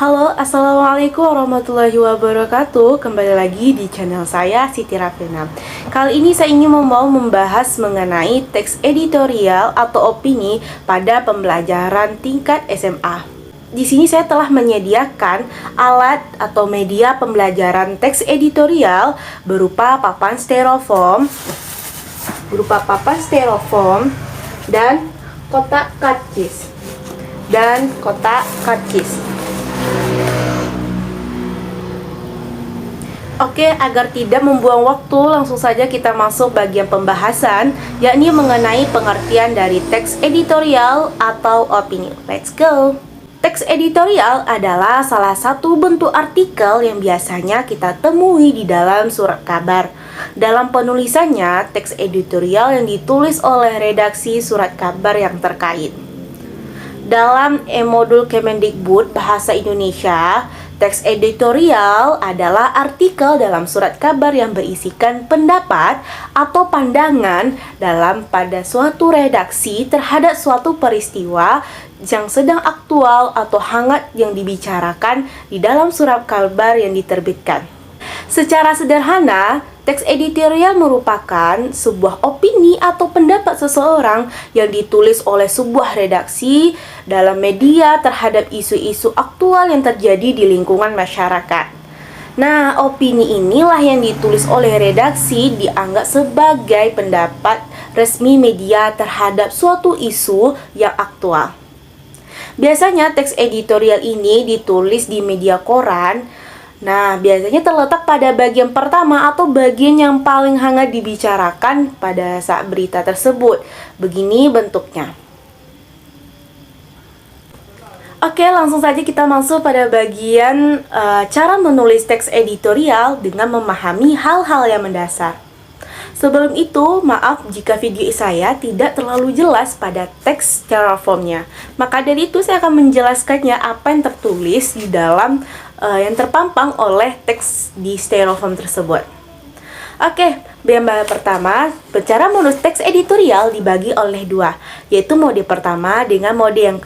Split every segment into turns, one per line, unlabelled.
Halo, Assalamualaikum warahmatullahi wabarakatuh. Kembali lagi di channel saya, Siti Rafina. Kali ini saya ingin mau membahas mengenai teks editorial atau opini pada pembelajaran tingkat SMA. Di sini saya telah menyediakan alat atau media pembelajaran teks editorial berupa papan styrofoam dan kotak karcis. Oke, agar tidak membuang waktu, langsung saja kita masuk bagian pembahasan, yakni mengenai pengertian dari teks editorial atau opini. Let's go! Teks editorial adalah salah satu bentuk artikel yang biasanya kita temui di dalam surat kabar. Dalam penulisannya, teks editorial yang ditulis oleh redaksi surat kabar yang terkait. Dalam e-modul Kemendikbud Bahasa Indonesia, teks editorial adalah artikel dalam surat kabar yang berisikan pendapat atau pandangan pada suatu redaksi terhadap suatu peristiwa yang sedang aktual atau hangat yang dibicarakan di dalam surat kabar yang diterbitkan. Secara sederhana, teks editorial merupakan sebuah opini atau pendapat seseorang yang ditulis oleh sebuah redaksi dalam media terhadap isu-isu aktual yang terjadi di lingkungan masyarakat. Nah, opini inilah yang ditulis oleh redaksi dianggap sebagai pendapat resmi media terhadap suatu isu yang aktual. Biasanya teks editorial ini ditulis di media koran. Nah, biasanya terletak pada bagian pertama atau bagian yang paling hangat dibicarakan pada saat berita tersebut. Begini bentuknya. Oke, langsung saja kita masuk pada bagian cara menulis teks editorial dengan memahami hal-hal yang mendasar. Sebelum itu, maaf jika video saya tidak terlalu jelas pada teks styrofoamnya. Maka dari itu saya akan menjelaskannya apa yang tertulis di dalam yang terpampang oleh teks di styrofoam tersebut. Oke, bagian pertama, cara menulis teks editorial dibagi oleh dua, yaitu mode pertama dengan mode yang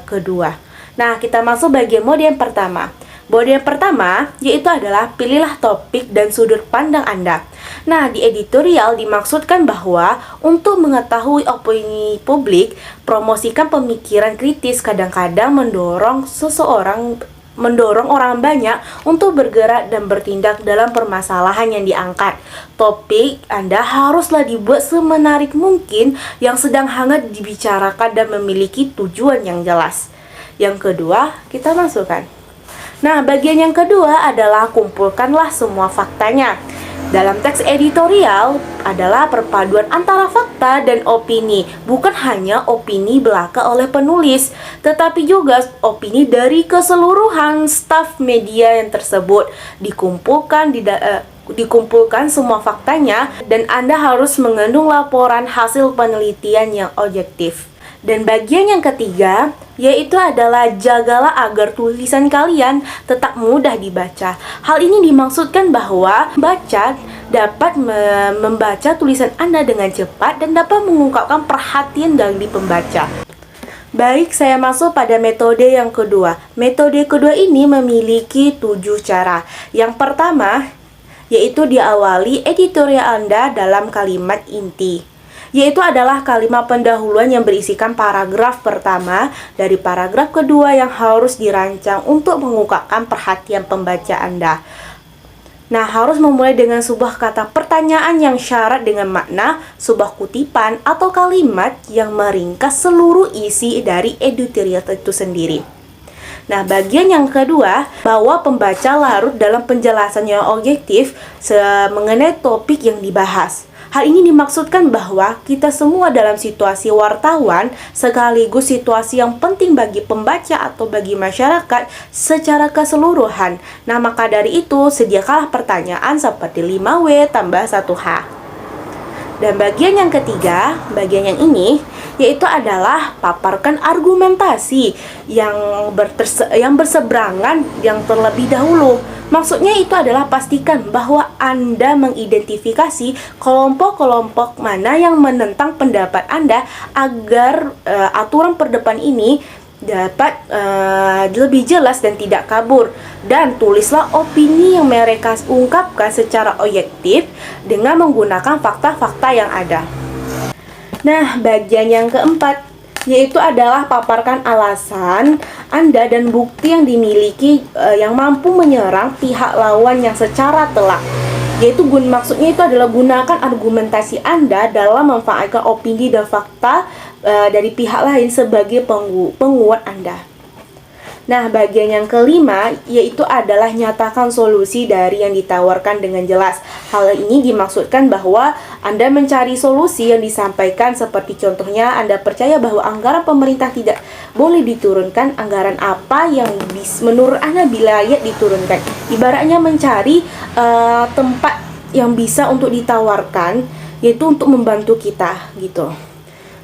kedua. Nah, kita masuk bagian mode yang pertama. Mode yang pertama yaitu adalah pilihlah topik dan sudut pandang Anda. Nah, di editorial dimaksudkan bahwa untuk mengetahui opini publik, promosikan pemikiran kritis kadang-kadang mendorong orang banyak untuk bergerak dan bertindak dalam permasalahan yang diangkat. Topik Anda haruslah dibuat semenarik mungkin yang sedang hangat dibicarakan dan memiliki tujuan yang jelas. Yang kedua, kita masukkan. Nah, bagian yang kedua adalah kumpulkanlah semua faktanya. Dalam teks editorial adalah perpaduan antara fakta dan opini, bukan hanya opini belaka oleh penulis, tetapi juga opini dari keseluruhan staf media yang tersebut. Dikumpulkan semua faktanya dan Anda harus mengandung laporan hasil penelitian yang objektif. Dan bagian yang ketiga yaitu adalah jagalah agar tulisan kalian tetap mudah dibaca. Hal ini dimaksudkan bahwa pembaca dapat membaca tulisan Anda dengan cepat dan dapat mengungkapkan perhatian dari pembaca. Baik, saya masuk pada metode yang kedua. Metode kedua ini memiliki 7 cara. Yang pertama yaitu diawali editorial Anda dalam kalimat inti, yaitu adalah kalimat pendahuluan yang berisikan paragraf pertama dari paragraf kedua yang harus dirancang untuk mengungkapkan perhatian pembaca Anda. Nah, harus memulai dengan sebuah kata pertanyaan yang syarat dengan makna, sebuah kutipan atau kalimat yang meringkas seluruh isi dari editorial itu sendiri. Nah, bagian yang kedua, bahwa pembaca larut dalam penjelasan yang objektif mengenai topik yang dibahas. Hal ini dimaksudkan bahwa kita semua dalam situasi wartawan sekaligus situasi yang penting bagi pembaca atau bagi masyarakat secara keseluruhan. Nah, maka dari itu sediakanlah pertanyaan seperti 5W tambah 1H. Dan bagian yang ketiga, bagian yang ini, yaitu adalah paparkan argumentasi yang berseberangan yang terlebih dahulu. Maksudnya itu adalah pastikan bahwa Anda mengidentifikasi kelompok-kelompok mana yang menentang pendapat Anda agar aturan perdepan ini dapat lebih jelas dan tidak kabur. Dan tulislah opini yang mereka ungkapkan secara objektif dengan menggunakan fakta-fakta yang ada. Nah, bagian yang keempat yaitu adalah paparkan alasan Anda dan bukti yang dimiliki yang mampu menyerang pihak lawan yang secara telak. Yaitu maksudnya itu adalah gunakan argumentasi Anda dalam memanfaatkan opini dan fakta dari pihak lain sebagai penguat Anda. Nah, bagian yang kelima yaitu adalah nyatakan solusi dari yang ditawarkan dengan jelas. Hal ini dimaksudkan bahwa Anda mencari solusi yang disampaikan, seperti contohnya Anda percaya bahwa anggaran pemerintah tidak boleh diturunkan, anggaran apa yang menurut Anda layak diturunkan. Ibaratnya mencari tempat yang bisa untuk ditawarkan, yaitu untuk membantu kita gitu.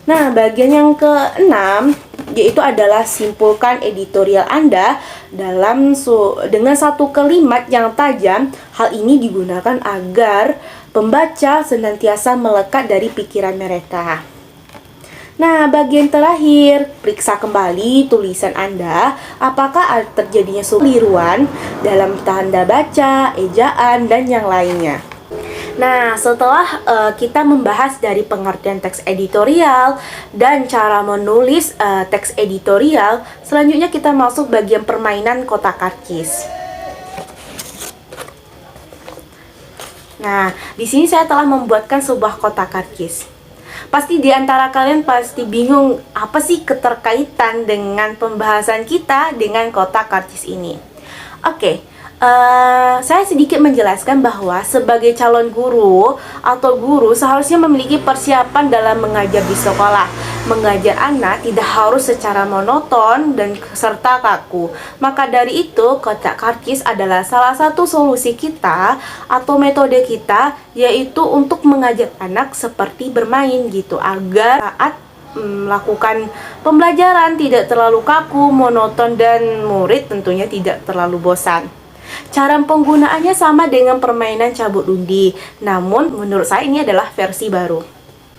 Nah, bagian yang keenam yaitu adalah simpulkan editorial Anda dengan satu kalimat yang tajam. Hal ini digunakan agar pembaca senantiasa melekat dari pikiran mereka. Nah, bagian terakhir, periksa kembali tulisan Anda apakah terjadinya kekeliruan dalam tanda baca, ejaan, dan yang lainnya. Nah, setelah kita membahas dari pengertian teks editorial dan cara menulis teks editorial, selanjutnya kita masuk bagian permainan kotak karcis. Nah, di sini saya telah membuatkan sebuah kotak karcis. Pasti di antara kalian pasti bingung apa sih keterkaitan dengan pembahasan kita dengan kotak karcis ini. Oke. Saya sedikit menjelaskan bahwa sebagai calon guru atau guru seharusnya memiliki persiapan dalam mengajar di sekolah. Mengajar anak tidak harus secara monoton dan serta kaku. Maka dari itu, kotak karcis adalah salah satu solusi kita atau metode kita, yaitu untuk mengajar anak seperti bermain gitu, agar saat melakukan pembelajaran tidak terlalu kaku, monoton, dan murid tentunya tidak terlalu bosan. Cara penggunaannya sama dengan permainan cabut undi, namun menurut saya ini adalah versi baru.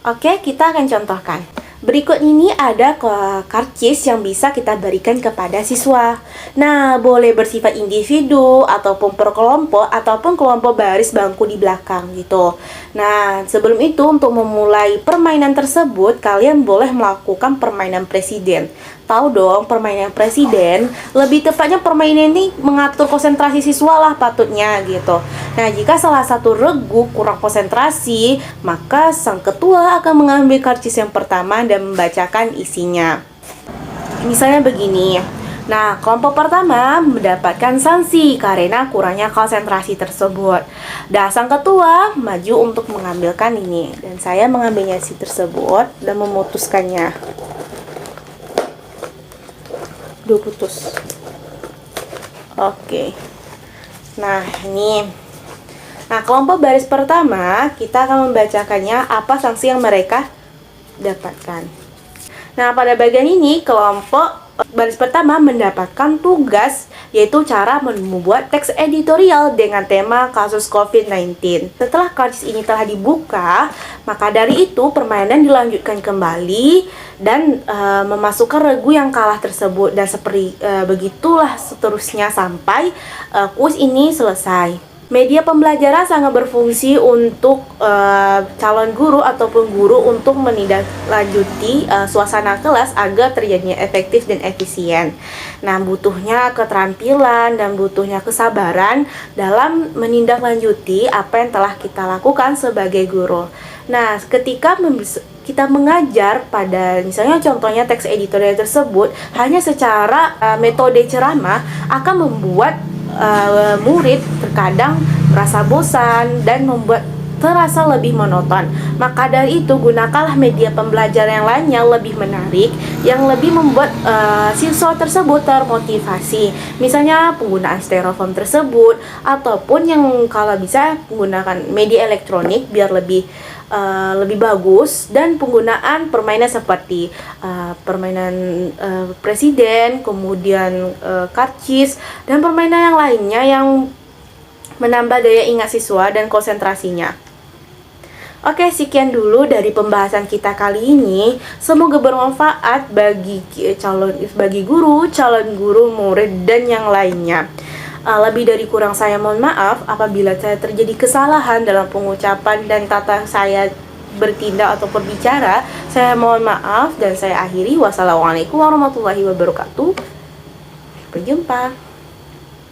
Oke, kita akan contohkan. Berikut ini ada karcis yang bisa kita berikan kepada siswa. Nah, boleh bersifat individu ataupun per kelompok ataupun kelompok baris bangku di belakang gitu. Nah, sebelum itu untuk memulai permainan tersebut, kalian boleh melakukan permainan presiden. Tahu dong, permainan presiden, lebih tepatnya permainan ini mengatur konsentrasi siswa lah patutnya gitu. Nah, jika salah satu regu kurang konsentrasi, maka sang ketua akan mengambil karcis yang pertama dan membacakan isinya. Misalnya begini. Nah, kelompok pertama mendapatkan sanksi karena kurangnya konsentrasi tersebut. Dan sang ketua maju untuk mengambilkan ini. Dan saya mengambilnya si tersebut dan memutuskannya. Putus. Oke. Nah, ini. Nah, kelompok baris pertama kita akan membacakannya apa sanksi yang mereka dapatkan. Nah, pada bagian ini kelompok baris pertama mendapatkan tugas, yaitu cara membuat teks editorial dengan tema kasus COVID-19. Setelah karcis ini telah dibuka, maka dari itu permainan dilanjutkan kembali dan memasukkan regu yang kalah tersebut, dan seperti begitulah seterusnya sampai kuis ini selesai. Media pembelajaran sangat berfungsi untuk calon guru ataupun guru untuk menindaklanjuti suasana kelas agar terjadinya efektif dan efisien. Nah, butuhnya keterampilan dan butuhnya kesabaran dalam menindaklanjuti apa yang telah kita lakukan sebagai guru. Nah, ketika kita mengajar pada misalnya contohnya teks editorial tersebut hanya secara metode ceramah akan membuat murid terkadang merasa bosan dan membuat terasa lebih monoton. Maka dari itu gunakanlah media pembelajaran yang lainnya lebih menarik, yang lebih membuat siswa tersebut termotivasi. Misalnya penggunaan styrofoam tersebut, ataupun yang kalau bisa menggunakan media elektronik biar lebih bagus, dan penggunaan permainan seperti permainan presiden, kemudian karcis, dan permainan yang lainnya yang menambah daya ingat siswa dan konsentrasinya. Oke, sekian dulu dari pembahasan kita kali ini. Semoga bermanfaat bagi guru, calon guru, murid, dan yang lainnya. Lebih dari kurang saya mohon maaf apabila saya terjadi kesalahan dalam pengucapan dan tata saya bertindak atau berbicara. Saya mohon maaf dan saya akhiri. Wassalamualaikum warahmatullahi wabarakatuh. Sampai jumpa.